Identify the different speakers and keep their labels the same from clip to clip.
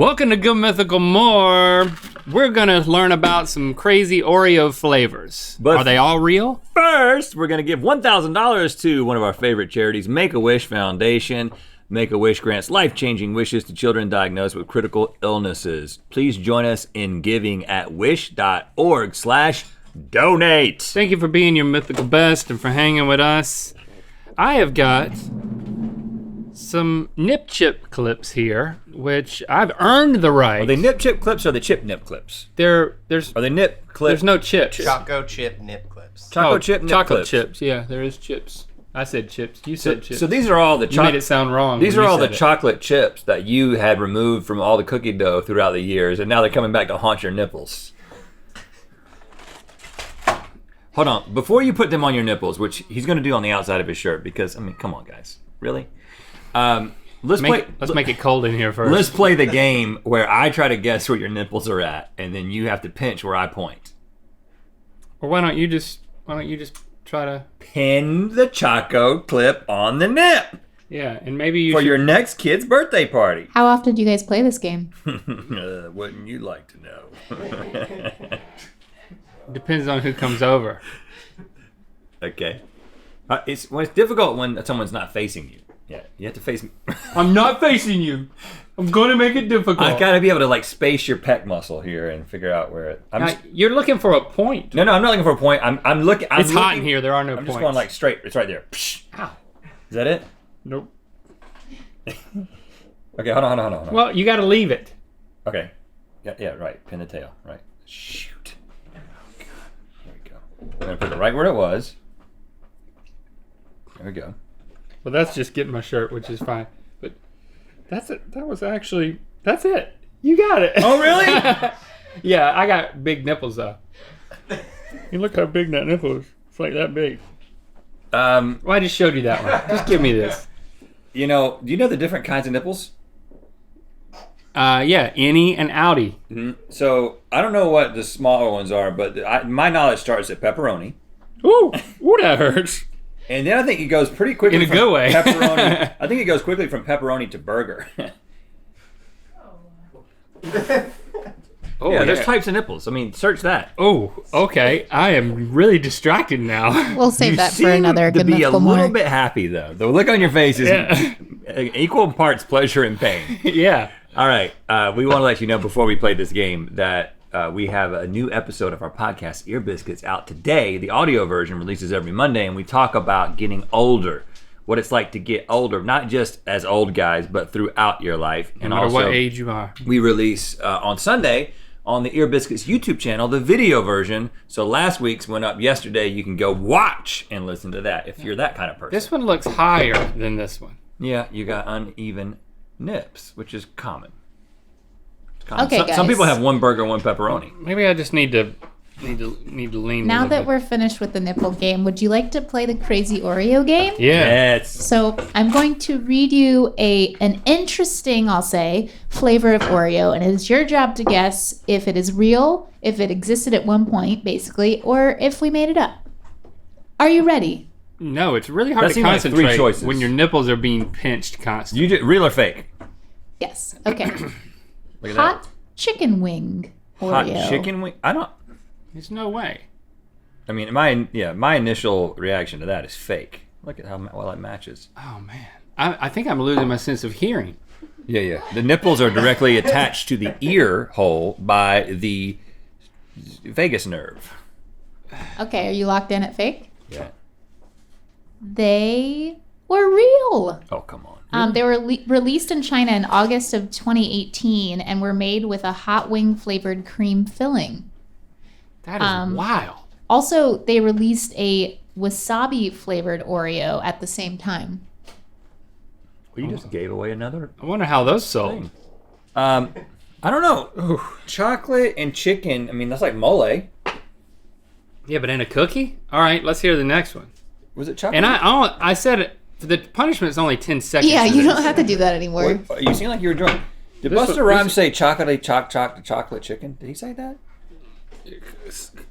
Speaker 1: Welcome to Good Mythical More. We're gonna learn about some crazy Oreo flavors.
Speaker 2: But
Speaker 1: are they all real?
Speaker 2: First, we're gonna give $1,000 to one of our favorite charities, Make-A-Wish Foundation. Make-A-Wish grants life-changing wishes to children diagnosed with critical illnesses. Please join us in giving at wish.org/donate.
Speaker 1: Thank you for being your mythical best and for hanging with us. I have got some nip chip clips here, which I've earned the right.
Speaker 2: Are they nip chip clips or the chip nip clips?
Speaker 1: There's
Speaker 2: Are they nip clips?
Speaker 1: there's no chips.
Speaker 3: Choco chip nip clips.
Speaker 2: Choco chip nip
Speaker 1: chocolate
Speaker 2: clips.
Speaker 1: chips. Yeah, there is chips. I said chips. You said chips.
Speaker 2: So these are all the
Speaker 1: you made it sound wrong.
Speaker 2: These
Speaker 1: when
Speaker 2: are
Speaker 1: you
Speaker 2: all the
Speaker 1: said it.
Speaker 2: chocolate chips that you had removed from all the cookie dough throughout the years, and now they're coming back to haunt your nipples. Hold on, before you put them on your nipples, which he's gonna do on the outside of his shirt, because I mean, come on, guys, really? Let's
Speaker 1: make it cold in here first.
Speaker 2: Let's play the game where I try to guess where your nipples are at, and then you have to pinch where I point.
Speaker 1: Or why don't you just try to?
Speaker 2: Pin the Choco clip on the nip
Speaker 1: Yeah, and maybe you
Speaker 2: for
Speaker 1: should,
Speaker 2: your next kid's birthday party.
Speaker 4: How often do you guys play this game?
Speaker 2: Wouldn't you like to know?
Speaker 1: depends on who comes over.
Speaker 2: Okay. It's difficult when someone's not facing you. Yeah, you have to face me.
Speaker 1: I'm not facing you. I'm gonna make it difficult.
Speaker 2: I gotta be able to like space your pec muscle here and figure out where it.
Speaker 1: You're looking for a point.
Speaker 2: No, I'm not looking for a point. I'm looking.
Speaker 1: It's hot in here. There are no
Speaker 2: I'm
Speaker 1: points.
Speaker 2: just going like straight. It's right there. Psh.
Speaker 1: Ow.
Speaker 2: Is that it?
Speaker 1: Nope.
Speaker 2: Okay, hold on.
Speaker 1: Well, you got to leave it.
Speaker 2: Okay. Yeah, right. Pin the tail. Right. Shoot. Oh God. There we go. I'm gonna put it right where it was. There we go.
Speaker 1: Well, that's just getting my shirt, which is fine. But that's it. That's it. You got it.
Speaker 2: Oh really?
Speaker 1: Yeah, I got big nipples though. You look how big that nipple is. It's like that big. Well, I just showed you that one. Just give me this.
Speaker 2: You know, do you know the different kinds of nipples?
Speaker 1: Yeah, innie and outie.
Speaker 2: Mm-hmm. So I don't know what the smaller ones are, but my knowledge starts at pepperoni.
Speaker 1: Ooh, that hurts.
Speaker 2: And then I think it goes pretty quickly
Speaker 1: In a
Speaker 2: from
Speaker 1: good way.
Speaker 2: pepperoni. I think it goes quickly from pepperoni to burger.
Speaker 1: Oh,
Speaker 2: yeah, there's types of nipples. I mean, search that.
Speaker 1: Oh, okay. I am really distracted now.
Speaker 4: We'll save that for another
Speaker 2: to
Speaker 4: Good
Speaker 2: be a
Speaker 4: Mythical
Speaker 2: little
Speaker 4: More.
Speaker 2: bit happy though. The look on your face is equal parts pleasure and pain.
Speaker 1: Yeah.
Speaker 2: All right, we want to let you know before we play this game that we have a new episode of our podcast, Ear Biscuits, out today. The audio version releases every Monday, and we talk about getting older, what it's like to get older, not just as old guys, but throughout your life.
Speaker 1: No matter what age you are.
Speaker 2: We release on Sunday on the Ear Biscuits YouTube channel the video version. So last week's went up yesterday. You can go watch and listen to that if you're that kind of person.
Speaker 1: This one looks higher than this one.
Speaker 2: Yeah, you got uneven nips, which is common.
Speaker 4: Okay,
Speaker 2: Some
Speaker 4: guys.
Speaker 2: people have one burger, one pepperoni.
Speaker 1: Maybe I just need to lean.
Speaker 4: Now
Speaker 1: a
Speaker 4: that
Speaker 1: little
Speaker 4: we're finished with the nipple game, would you like to play the Crazy Oreo game?
Speaker 1: bit. Yeah.
Speaker 2: Yes.
Speaker 4: So I'm going to read you an interesting, I'll say, flavor of Oreo, and it is your job to guess if it is real, if it existed at one point, basically, or if we made it up. Are you ready?
Speaker 1: No, it's really hard
Speaker 2: That
Speaker 1: to
Speaker 2: seems like three
Speaker 1: concentrate
Speaker 2: choices.
Speaker 1: when your nipples are being pinched constantly.
Speaker 2: You did real or fake?
Speaker 4: Yes. Okay.
Speaker 2: Look at
Speaker 4: Hot chicken wing
Speaker 2: that.
Speaker 4: Oreo.
Speaker 2: Hot chicken wing. I don't.
Speaker 1: There's no way.
Speaker 2: I mean, my initial reaction to that is fake. Look at how well it matches.
Speaker 1: Oh man, I think I'm losing my sense of hearing.
Speaker 2: Yeah. The nipples are directly attached to the ear hole by the vagus nerve.
Speaker 4: Okay, are you locked in at fake?
Speaker 2: Yeah.
Speaker 4: They were real.
Speaker 2: Oh, come on.
Speaker 4: They were released in China in August of 2018 and were made with a hot wing flavored cream filling.
Speaker 1: That is wild.
Speaker 4: Also, they released a wasabi flavored Oreo at the same time.
Speaker 2: Well, you just gave away another
Speaker 1: I wonder how those sold.
Speaker 2: thing. I don't know. Ooh, chocolate and chicken. I mean, that's like mole.
Speaker 1: Yeah, but in a cookie? All right, let's hear the next one.
Speaker 2: Was it chocolate?
Speaker 1: And I said it, the punishment is only 10 seconds.
Speaker 4: Yeah,
Speaker 1: for
Speaker 4: you
Speaker 1: this.
Speaker 4: don't have to do that anymore.
Speaker 2: What? You seem like you were drunk. Did
Speaker 1: This
Speaker 2: Busta
Speaker 1: was-
Speaker 2: Rhymes say chocolate chocolate chicken? Did he say that?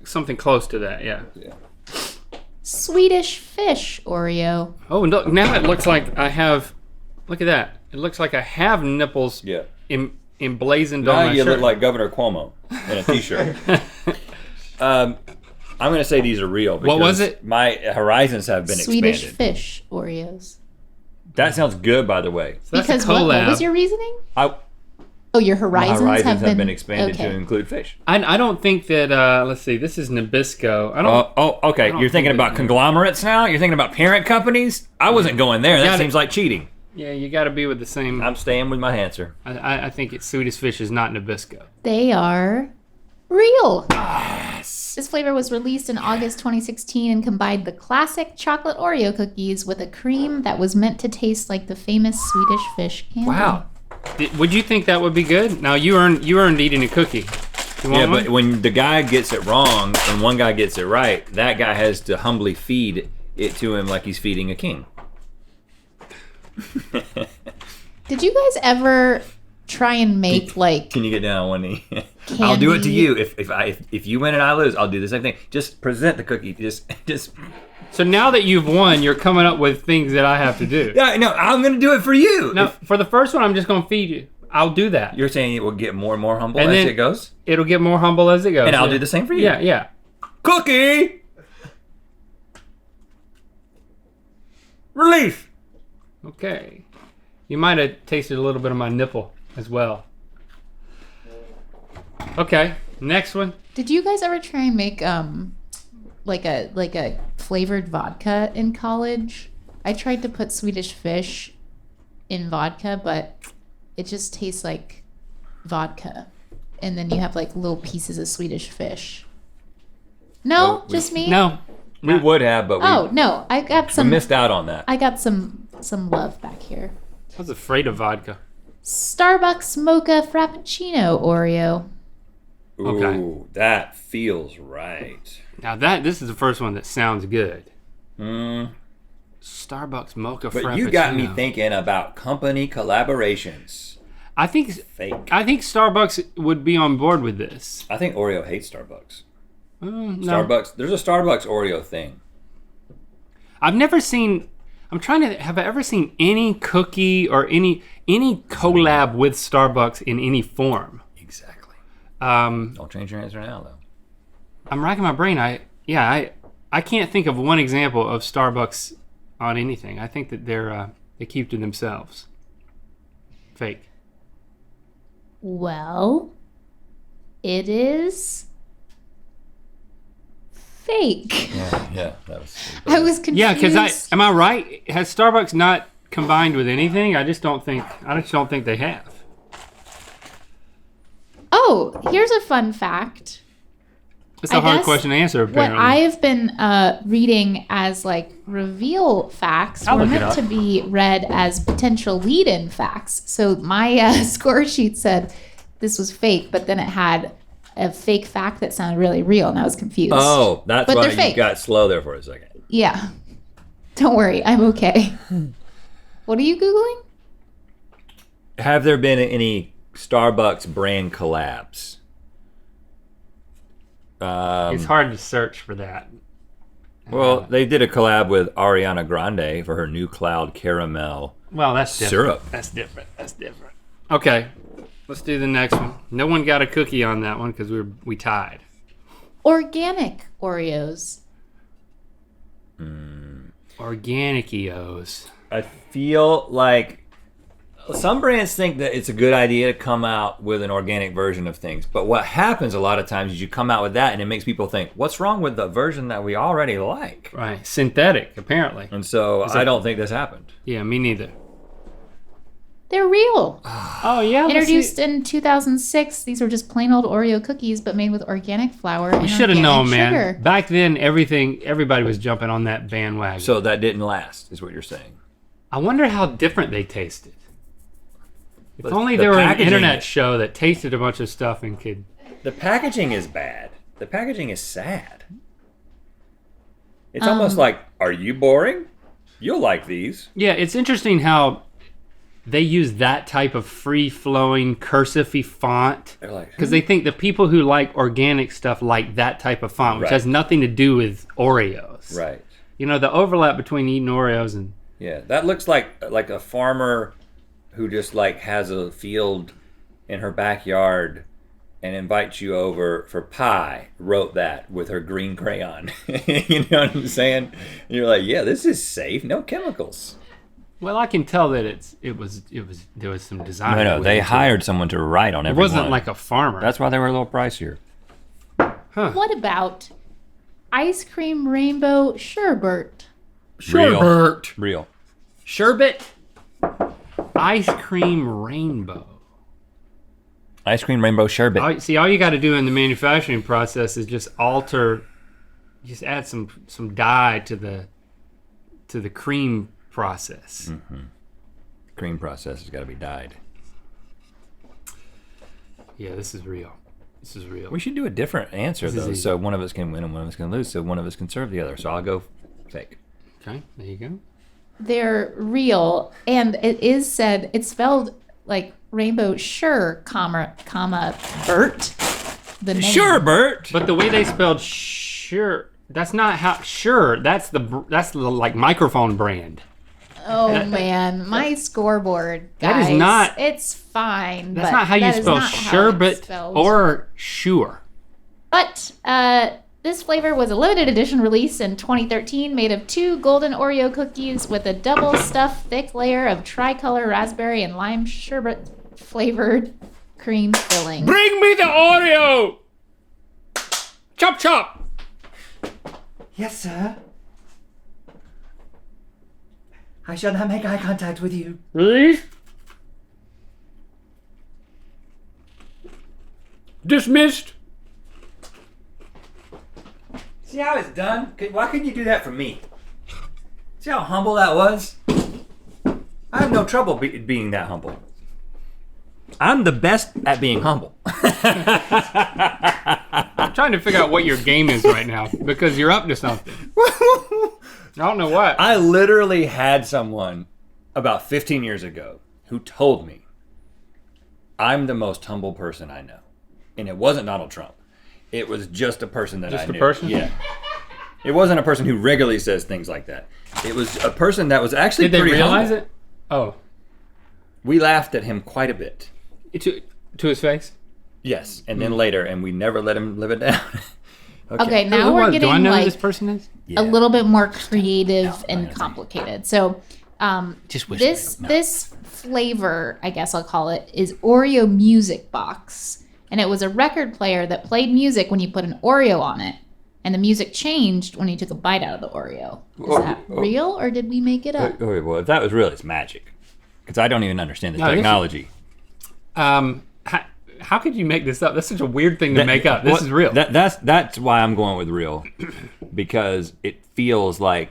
Speaker 1: Something close to that, yeah.
Speaker 4: Swedish fish Oreo.
Speaker 1: Oh, look, now it looks like I have, look at that. It looks like I have nipples
Speaker 2: Yeah.
Speaker 1: emblazoned
Speaker 2: Now
Speaker 1: on my
Speaker 2: you
Speaker 1: shirt.
Speaker 2: look like Governor Cuomo in a T-shirt. I'm going to say these are real.
Speaker 1: What was
Speaker 2: because
Speaker 1: it?
Speaker 2: My horizons have been
Speaker 4: Swedish
Speaker 2: expanded.
Speaker 4: fish Oreos.
Speaker 2: That sounds good, by the way.
Speaker 1: So that's
Speaker 4: Because
Speaker 1: a
Speaker 4: what
Speaker 1: collab.
Speaker 4: was your reasoning?
Speaker 2: My
Speaker 4: Oh, your
Speaker 2: horizons
Speaker 4: horizons
Speaker 2: have been expanded
Speaker 4: okay.
Speaker 2: to include fish.
Speaker 1: I don't think that. Let's see. This is Nabisco. I don't.
Speaker 2: Okay.
Speaker 1: don't
Speaker 2: You're thinking
Speaker 1: think
Speaker 2: about
Speaker 1: that-
Speaker 2: conglomerates now? You're thinking about parent companies? I wasn't going there. That
Speaker 1: Got it.
Speaker 2: seems like cheating.
Speaker 1: Yeah, you got to be with the same.
Speaker 2: I'm staying with my answer.
Speaker 1: I think it's Swedish Fish is not Nabisco.
Speaker 4: They are real. This flavor was released in August 2016 and combined the classic chocolate Oreo cookies with a cream that was meant to taste like the famous Swedish fish candy.
Speaker 2: Wow.
Speaker 1: Would you think that would be good? Now you earned eating a cookie. You want
Speaker 2: Yeah,
Speaker 1: one?
Speaker 2: but when the guy gets it wrong and one guy gets it right, that guy has to humbly feed it to him like he's feeding a king.
Speaker 4: Did you guys ever try and make like
Speaker 2: Can you get down on one knee? I'll do it to
Speaker 4: Candy.
Speaker 2: you. If you win and I lose, I'll do the same thing. Just present the cookie. Just
Speaker 1: So now that you've won, you're coming up with things that I have to do.
Speaker 2: yeah. No, I'm gonna do it for you.
Speaker 1: Now, for the first one, I'm just going to feed you. I'll do that.
Speaker 2: You're saying it will get more and more humble
Speaker 1: And
Speaker 2: as
Speaker 1: then-
Speaker 2: it goes,
Speaker 1: It'll get more humble as it goes.
Speaker 2: and I'll
Speaker 1: yeah.
Speaker 2: do the same for you.
Speaker 1: Yeah.
Speaker 2: Cookie. Relief.
Speaker 1: Okay. You might have tasted a little bit of my nipple as well. Okay, next one.
Speaker 4: Did you guys ever try and make like a flavored vodka in college? I tried to put Swedish fish in vodka, but it just tastes like vodka. And then you have like little pieces of Swedish fish. No,
Speaker 2: we-
Speaker 4: just me?
Speaker 1: No.
Speaker 2: We would have, but
Speaker 4: Oh, no. I got
Speaker 2: we
Speaker 4: some
Speaker 2: missed out on that.
Speaker 4: I got some love back here.
Speaker 1: I was afraid of vodka.
Speaker 4: Starbucks Mocha Frappuccino Oreo.
Speaker 1: Okay.
Speaker 2: Ooh, that feels right.
Speaker 1: Now this is the first one that sounds good.
Speaker 2: Mm.
Speaker 1: Starbucks Mocha
Speaker 2: But
Speaker 1: Frappuccino.
Speaker 2: you got me thinking about company collaborations.
Speaker 1: I think
Speaker 2: Fake.
Speaker 1: Starbucks would be on board with this.
Speaker 2: I think Oreo hates Starbucks.
Speaker 1: No.
Speaker 2: Starbucks. There's a Starbucks Oreo thing.
Speaker 1: I've never seen. I'm trying to. Have I ever seen any cookie or any collab with Starbucks in any form?
Speaker 2: Exactly.
Speaker 1: Um,
Speaker 2: Don't change your answer now, though.
Speaker 1: I'm racking my brain. I can't think of one example of Starbucks on anything. I think that they keep to themselves. Fake.
Speaker 4: Well, it is fake.
Speaker 2: Yeah, that was.
Speaker 4: I was confused.
Speaker 1: Yeah, because am I right? Has Starbucks not combined with anything? I just don't think they have.
Speaker 4: Oh, here's a fun fact.
Speaker 1: It's a
Speaker 4: I
Speaker 1: hard
Speaker 4: guess
Speaker 1: question to answer.
Speaker 4: What
Speaker 1: Apparently,
Speaker 4: I have been reading as like reveal facts
Speaker 1: I'll
Speaker 4: were
Speaker 1: look it
Speaker 4: meant
Speaker 1: up.
Speaker 4: to be read as potential lead-in facts. So my score sheet said this was fake, but then it had a fake fact that sounded really real, and I was confused.
Speaker 2: Oh, that's
Speaker 4: But
Speaker 2: why
Speaker 4: they're
Speaker 2: you
Speaker 4: fake.
Speaker 2: got slow there for a second.
Speaker 4: Yeah. Don't worry, I'm okay. What are you Googling?
Speaker 2: Have there been any Starbucks brand collabs?
Speaker 1: it's hard to search for that.
Speaker 2: Well, they did a collab with Ariana Grande for her new Cloud Caramel.
Speaker 1: Well, that's different.
Speaker 2: Syrup.
Speaker 1: That's different. Okay, let's do the next one. No one got a cookie on that one because we tied.
Speaker 4: Organic Oreos.
Speaker 1: Organic EOs.
Speaker 2: I feel like some brands think that it's a good idea to come out with an organic version of things. But what happens a lot of times is you come out with that and it makes people think, what's wrong with the version that we already like?
Speaker 1: Right, synthetic apparently.
Speaker 2: And so I don't think this happened.
Speaker 1: Yeah, me neither.
Speaker 4: They're real.
Speaker 1: Oh yeah, let's
Speaker 4: Introduced
Speaker 1: see.
Speaker 4: in 2006, these were just plain old Oreo cookies, but made with organic flour and
Speaker 1: You should have
Speaker 4: organic
Speaker 1: known, man.
Speaker 4: sugar.
Speaker 1: Back then, everybody was jumping on that bandwagon.
Speaker 2: So that didn't last, is what you're saying.
Speaker 1: I wonder how different they tasted. If
Speaker 2: But
Speaker 1: only
Speaker 2: the
Speaker 1: there were an
Speaker 2: packaging-
Speaker 1: internet show that tasted a bunch of stuff and could.
Speaker 2: The packaging is bad. The packaging is sad. It's almost like, are you boring? You'll like these.
Speaker 1: Yeah, it's interesting how they use that type of free-flowing cursive-y font
Speaker 2: They're like,
Speaker 1: because they think the people who like organic stuff like that type of font, which
Speaker 2: Right.
Speaker 1: has nothing to do with Oreos.
Speaker 2: right.
Speaker 1: You know, the overlap between eating Oreos and
Speaker 2: Yeah, that looks like a farmer who just like has a field in her backyard and invites you over for pie wrote that with her green crayon. You know what I'm saying? And you're like, yeah, this is safe. No chemicals.
Speaker 1: Well, I can tell that there was some design.
Speaker 2: No, they hired someone to write on
Speaker 1: It
Speaker 2: every
Speaker 1: wasn't
Speaker 2: one.
Speaker 1: like a farmer.
Speaker 2: That's why they were a little pricier.
Speaker 4: What about ice cream rainbow sherbet?
Speaker 1: Sherbet.
Speaker 2: Real.
Speaker 1: Sherbet. Ice cream rainbow.
Speaker 2: Ice cream rainbow sherbet.
Speaker 1: All you got to do in the manufacturing process is just add some dye to the cream process.
Speaker 2: Cream process has got to be dyed.
Speaker 1: Yeah, this is real. This is real.
Speaker 2: We should do a different answer
Speaker 1: This is
Speaker 2: though,
Speaker 1: easy.
Speaker 2: so one of us can win and one of us can lose, so one of us can serve the other. So I'll go fake.
Speaker 1: Okay, there you go.
Speaker 4: They're real, and it is said it's spelled like rainbow comma Bert. The name.
Speaker 2: Sure, Bert.
Speaker 1: But the way they spelled sure, that's not how sure. That's the like microphone brand.
Speaker 4: Oh man, my scoreboard. Guys,
Speaker 1: That is not-
Speaker 4: It's fine.
Speaker 1: That's
Speaker 4: but
Speaker 1: not how you
Speaker 4: that is
Speaker 1: spell
Speaker 4: not how it's
Speaker 1: sherbet
Speaker 4: spelled.
Speaker 1: or sure.
Speaker 4: But this flavor was a limited edition release in 2013, made of 2 golden Oreo cookies with a double stuffed thick layer of tricolor raspberry and lime sherbet flavored cream filling.
Speaker 1: Bring me the Oreo. Chop chop.
Speaker 5: Yes, sir. I shall not make eye contact with you.
Speaker 1: Really? Dismissed.
Speaker 2: See how it's done? Why couldn't you do that for me? See how humble that was? I have no trouble being that humble. I'm the best at being humble.
Speaker 1: I'm trying to figure out what your game is right now because you're up to something. I don't know what.
Speaker 2: I literally had someone about 15 years ago who told me I'm the most humble person I know. And it wasn't Donald Trump. It was just a person that I
Speaker 1: Just a
Speaker 2: knew.
Speaker 1: person?
Speaker 2: Yeah. It wasn't a person who regularly says things like that. It was a person that was actually
Speaker 1: Did they
Speaker 2: pretty
Speaker 1: realize
Speaker 2: humble.
Speaker 1: it? Oh,
Speaker 2: We laughed at him quite a bit.
Speaker 1: to his face.
Speaker 2: Yes, and then later, and we never let him live it down.
Speaker 4: Okay,
Speaker 1: Who
Speaker 4: now we're
Speaker 1: was-
Speaker 4: getting
Speaker 1: Do I know who
Speaker 4: like
Speaker 1: this person is?
Speaker 2: Yeah.
Speaker 4: a little bit more creative and complicated. So,
Speaker 1: Just whisper.
Speaker 4: this flavor, I guess I'll call it, is Oreo Music Box, and it was a record player that played music when you put an Oreo on it, and the music changed when you took a bite out of the Oreo. Is that real, or did we make it up?
Speaker 2: Okay, well, if that was real, it's magic. Because I don't even understand the
Speaker 1: No, this is-
Speaker 2: technology.
Speaker 1: How could you make this up? That's such a weird thing to make up. This is real.
Speaker 2: That's why I'm going with real, because it feels like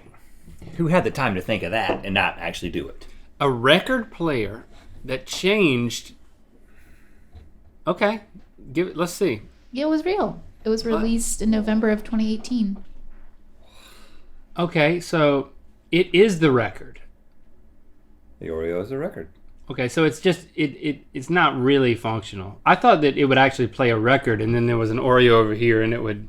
Speaker 2: who had the time to think of that and not actually do it?
Speaker 1: A record player that changed. Okay, let's see.
Speaker 4: Yeah, it was real. It was released in November of 2018.
Speaker 1: Okay, so it is the record.
Speaker 2: The Oreo is a record.
Speaker 1: Okay, so it's just it's not really functional. I thought that it would actually play a record, and then there was an Oreo over here, and it would.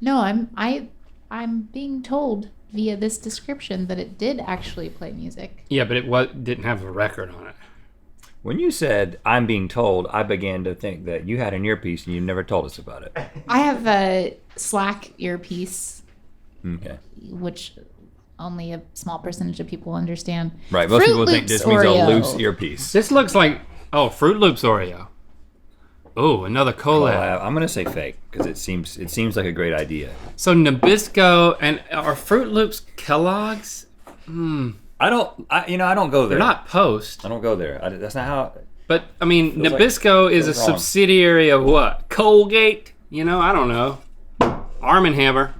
Speaker 4: No, I'm being told via this description that it did actually play music.
Speaker 1: Yeah, but it didn't have a record on it.
Speaker 2: When you said "I'm being told," I began to think that you had an earpiece and you never told us about it.
Speaker 4: I have a Slack earpiece,
Speaker 2: Okay.
Speaker 4: which only a small percentage of people understand.
Speaker 2: Right. Most
Speaker 4: Fruit
Speaker 2: people think
Speaker 4: Loops
Speaker 2: this means
Speaker 4: Oreo.
Speaker 2: a loose earpiece.
Speaker 1: This looks like Fruit Loops Oreo. Oh, another collab.
Speaker 2: I'm gonna say fake because it seems like a great idea.
Speaker 1: So Nabisco and are Fruit Loops Kellogg's?
Speaker 2: I don't go there.
Speaker 1: They're not Post,
Speaker 2: I don't go there. That's not how.
Speaker 1: but I mean
Speaker 2: Feels like-
Speaker 1: Nabisco is a
Speaker 2: feels wrong.
Speaker 1: subsidiary of what? Colgate? I don't know. Arm & Hammer.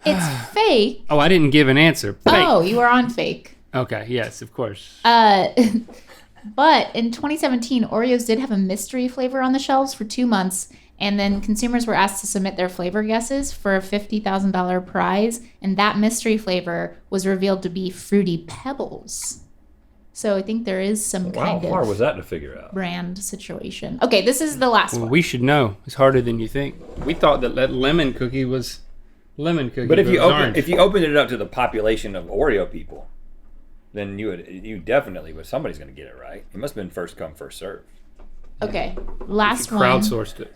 Speaker 4: It's fake.
Speaker 1: Oh, I didn't give an answer. Fake.
Speaker 4: Oh, you are on fake.
Speaker 1: Okay, yes, of course.
Speaker 4: But in 2017, Oreos did have a mystery flavor on the shelves for 2 months, and then consumers were asked to submit their flavor guesses for a $50,000 prize, and that mystery flavor was revealed to be Fruity Pebbles. So I think there is some kind
Speaker 2: How hard
Speaker 4: of
Speaker 2: was that to figure out?
Speaker 4: brand situation. Okay, this is the last
Speaker 1: Well,
Speaker 4: one.
Speaker 1: we should know. It's harder than you think. We thought that lemon cookie was lemon cookie.
Speaker 2: But if
Speaker 1: it
Speaker 2: you
Speaker 1: was orange.
Speaker 2: opened it up to the population of Oreo people, then you definitely would. Somebody's going to get it right. It must have been first come, first serve.
Speaker 4: Okay, last one.
Speaker 1: Crowdsourced it.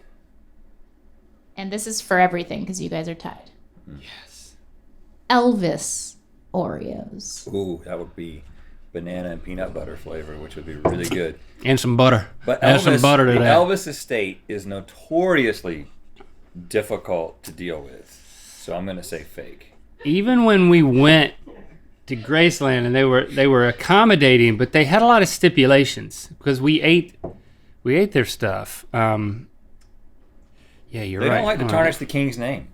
Speaker 4: And this is for everything because you guys are tied.
Speaker 1: Yes.
Speaker 4: Elvis Oreos.
Speaker 2: Ooh, that would be banana and peanut butter flavor, which would be really good.
Speaker 1: And some butter.
Speaker 2: But
Speaker 1: Add some butter to
Speaker 2: the
Speaker 1: that.
Speaker 2: Elvis estate is notoriously difficult to deal with. So I'm going to say fake.
Speaker 1: Even when we went to Graceland and they were accommodating, but they had a lot of stipulations because we ate their stuff. Yeah, you're
Speaker 2: They
Speaker 1: right.
Speaker 2: don't like to
Speaker 1: All
Speaker 2: tarnish
Speaker 1: right.
Speaker 2: the king's name.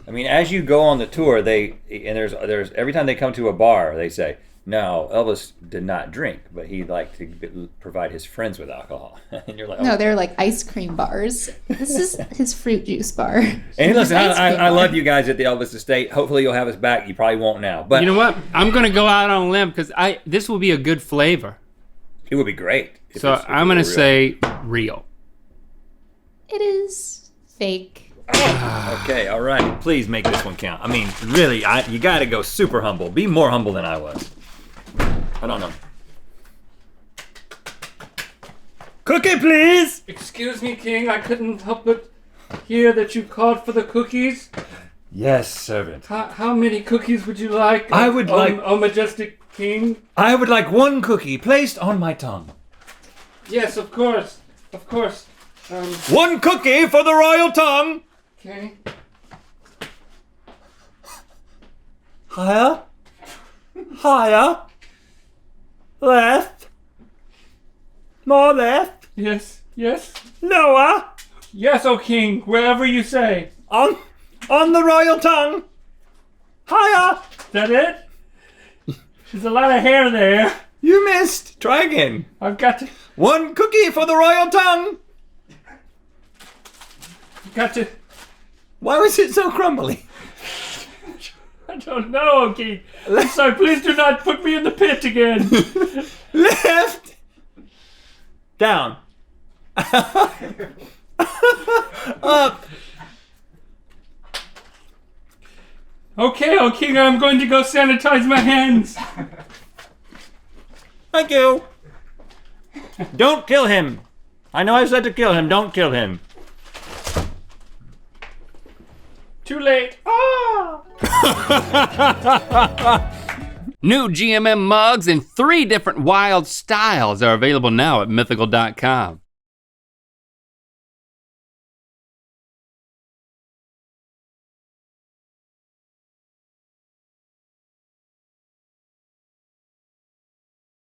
Speaker 2: I mean, as you go on the tour, there's every time they come to a bar, they say, "No, Elvis did not drink, but he liked to provide his friends with alcohol." And you're like, "Oh."
Speaker 4: No, they're like ice cream bars. This is his fruit juice bar.
Speaker 2: And listen,
Speaker 4: Ice cream
Speaker 2: I love
Speaker 4: bar.
Speaker 2: you guys at the Elvis estate. Hopefully, you'll have us back. You probably won't now, but
Speaker 1: You know what? I'm gonna go out on a limb because this will be a good flavor.
Speaker 2: it would be great.
Speaker 1: So I'm gonna say real.
Speaker 4: It is fake.
Speaker 2: Okay, all right. Please make this one count. I mean, really, you got to go super humble. Be more humble than I was. I don't know. Cookie, please.
Speaker 1: Excuse me, King. I couldn't help but hear that you called for the cookies.
Speaker 2: Yes, servant.
Speaker 1: How many cookies would you like?
Speaker 2: I would like-
Speaker 1: Oh, majestic King.
Speaker 2: I would like one cookie placed on my tongue.
Speaker 1: Yes, of course. Of course.
Speaker 2: One cookie for the royal tongue.
Speaker 1: Okay.
Speaker 2: Higher. Higher. Left. More left.
Speaker 1: Yes. Yes.
Speaker 2: Lower.
Speaker 1: Yes, O King. Wherever you say.
Speaker 2: On the royal tongue. Higher.
Speaker 1: Is that it? There's a lot of hair there.
Speaker 2: You missed. Try again.
Speaker 1: I've got to.
Speaker 2: One cookie for the royal tongue.
Speaker 1: Got to.
Speaker 2: Why was it so crumbly?
Speaker 1: I don't know, O King. I'm sorry. Please do not put me in the pit again.
Speaker 2: Left. Down. Up.
Speaker 1: Okay, O King. I'm going to go sanitize my hands.
Speaker 2: Thank you. Don't kill him. I know I said to kill him. Don't kill him.
Speaker 1: Too late. New GMM mugs in 3 different wild styles are available now at mythical.com.